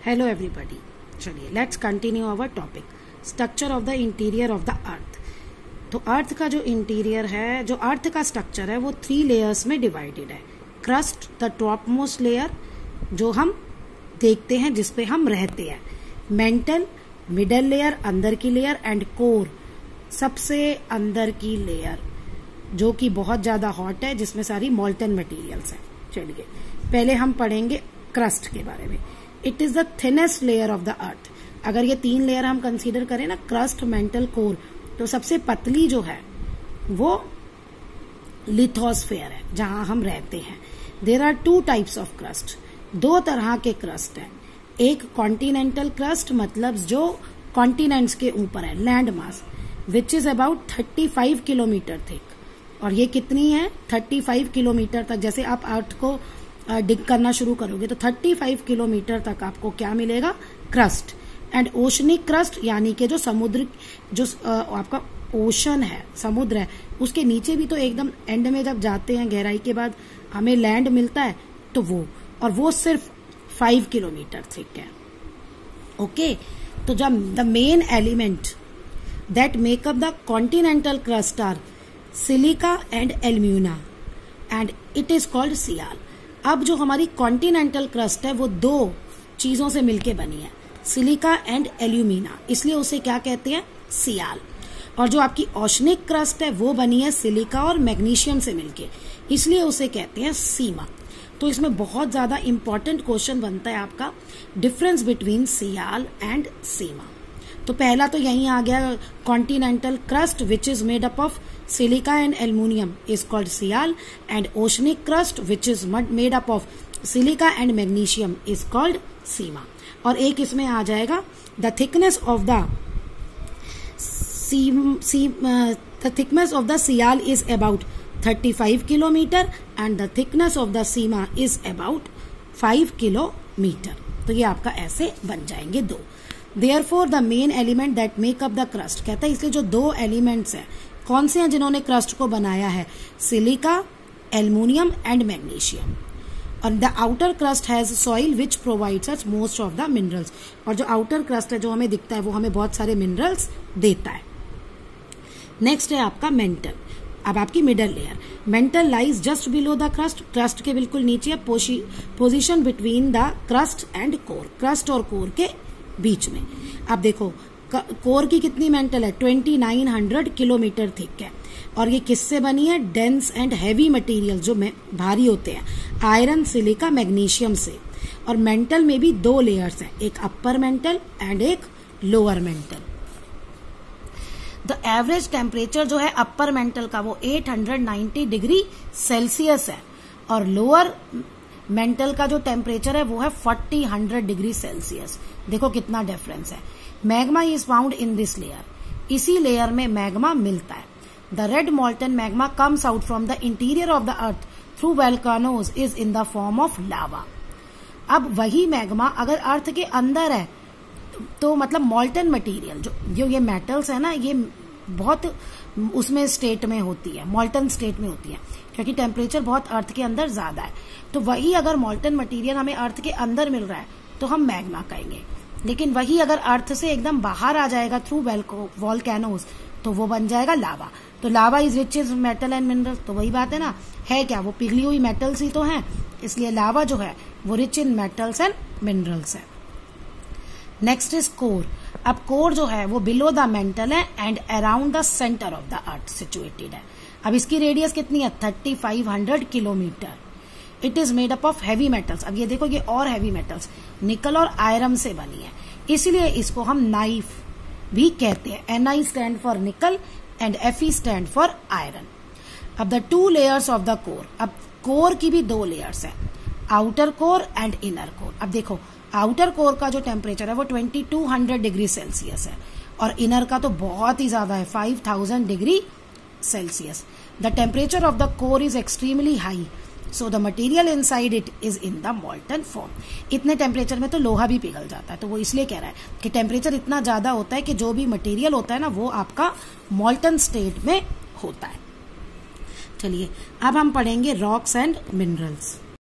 Hello everybody, चलिए let's continue our topic structure of the interior of the earth. तो earth का जो interior है, जो अर्थ का स्ट्रक्चर है वो 3 लेयर्स में डिवाइडेड है। Crust the top most layer जो हम देखते हैं, जिसपे हम रहते हैं, मेंटल मिडल लेयर अंदर की लेयर, एंड कोर सबसे अंदर की लेयर जो कि बहुत ज्यादा हॉट है, जिसमें सारी मॉल्टन मटेरियल्स हैं। चलिए पहले हम पढ़ेंगे क्रस्ट के बारे में। It is the thinnest layer of the अर्थ। अगर ये 3 लेयर हम कंसीडर करें ना, क्रस्ट मेंटल कोर, तो सबसे पतली जो है वो लिथोस्फेयर है जहां हम रहते हैं। There are 2 types of crust, 2 तरह के क्रस्ट हैं। एक कॉन्टिनेंटल क्रस्ट, मतलब जो कॉन्टिनेंट्स के ऊपर है, land mass, which is about 35 kilometre thick. और ये कितनी है? 35 किलोमीटर तक। जैसे आप अर्थ को डिग करना शुरू करोगे तो 35 किलोमीटर तक आपको क्या मिलेगा? क्रस्ट। एंड ओशनिक क्रस्ट, यानी कि जो समुद्र, जो आपका ओशन है, समुद्र है, उसके नीचे भी तो एकदम एंड में जब जाते हैं गहराई के बाद हमें लैंड मिलता है, तो वो सिर्फ 5 किलोमीटर थिक है। ओके, तो जब the main element that make up the continental crust are silica and alumina and it is called sial. अब जो हमारी कॉन्टिनेंटल क्रस्ट है वो 2 चीजों से मिलके बनी है, सिलिका एंड एल्यूमिना, इसलिए उसे क्या कहते हैं? सियाल। और जो आपकी ओशनिक क्रस्ट है वो बनी है सिलिका और मैग्नीशियम से मिलके, इसलिए उसे कहते हैं सीमा। तो इसमें बहुत ज्यादा इंपॉर्टेंट क्वेश्चन बनता है आपका, difference between sial and sima. तो पहला तो यही आ गया, continental crust which is made up of silica and aluminium is called sial, and oceanic crust which is made up of silica and magnesium is called sima. और एक इसमें आ जाएगा, the thickness of the sial is about 35 kilometre and the thickness of the sima is about 5 kilometre. तो ये आपका ऐसे बन जाएंगे 2। Therefore the main element that make up the crust, कहता है इसलिए जो 2 एलिमेंट्स हैं, कौन से हैं जिन्होंने क्रस्ट को बनाया है? Silica, aluminium and magnesium. और the outer crust has soil which provides us most of the minerals. और जो आउटर क्रस्ट है जो हमें दिखता है वो हमें बहुत सारे मिनरल्स देता है। नेक्स्ट है आपका मेंटल। अब आपकी middle layer, mental lies just below the crust, crust के बिल्कुल नीचे, position between the crust and core, crust और कोर के बीच में। अब देखो कोर की कितनी मेंटल है? 2900 किलोमीटर थिक है। और ये किससे बनी है? डेंस एंड हैवी मटेरियल जो भारी होते हैं, आयरन, सिलिका, मैग्नीशियम से। और मेंटल में भी 2 लेयर्स हैं, एक अपर मेंटल एंड एक lower mental. The average temperature जो है अपर मेंटल का वो 890 डिग्री सेल्सियस है, और लोअर मेंटल का जो टेम्परेचर है वो है 4000 डिग्री सेल्सियस। देखो कितना डिफरेंस है। Magma is found in this layer, इसी लेयर में मैग्मा मिलता है। The red मॉल्टन magma comes out from the interior of the earth through volcanoes is in the form of lava. अब वही मैग्मा अगर अर्थ के अंदर है तो मतलब मॉल्टन मटेरियल जो ये मेटल्स है ना, ये बहुत उसमें स्टेट में होती है, मॉल्टन स्टेट में होती है, क्योंकि टेम्परेचर बहुत अर्थ के अंदर ज्यादा है। तो वही अगर मॉल्टन मटेरियल हमें अर्थ के अंदर मिल रहा है तो हम मैग्मा कहेंगे। लेकिन वही अगर अर्थ से एकदम बाहर आ जाएगा थ्रू वोल्केनोज तो वो बन जाएगा लावा। तो lava is rich is metal and minerals, तो वही बात है ना, है क्या? वो पिघली हुई मेटल्स ही तो हैं, इसलिए लावा जो है वो rich in metals and minerals है। Next is core. अब कोर जो है वो बिलो द मेंटल है and around the centre of the earth situated है। अब इसकी रेडियस कितनी है? 3500 kilometre. It is made up of heavy metals. अब ये देखो, ये और हैवी मेटल्स निकल और आयरन से बनी है, इसलिए इसको हम नाइफ भी कहते हैं। Ni stand for nickel and Fe stand for iron. अब the 2 layers of the core. अब कोर की भी 2 लेयर्स है, outer core and inner core. अब देखो आउटर कोर का जो टेम्परेचर है वो 2200 डिग्री सेल्सियस है, और इनर का तो बहुत ही ज्यादा है, 5000 degree Celsius. The temperature of the core is extremely high, so the material inside it is in the मॉल्टन form. इतने टेम्परेचर में तो लोहा भी पिघल जाता है, तो वो इसलिए कह रहा है कि टेम्परेचर इतना ज्यादा होता है कि जो भी मटेरियल होता है ना वो आपका मॉल्टन स्टेट में होता है। चलिए अब हम पढ़ेंगे रॉक्स एंड मिनरल्स।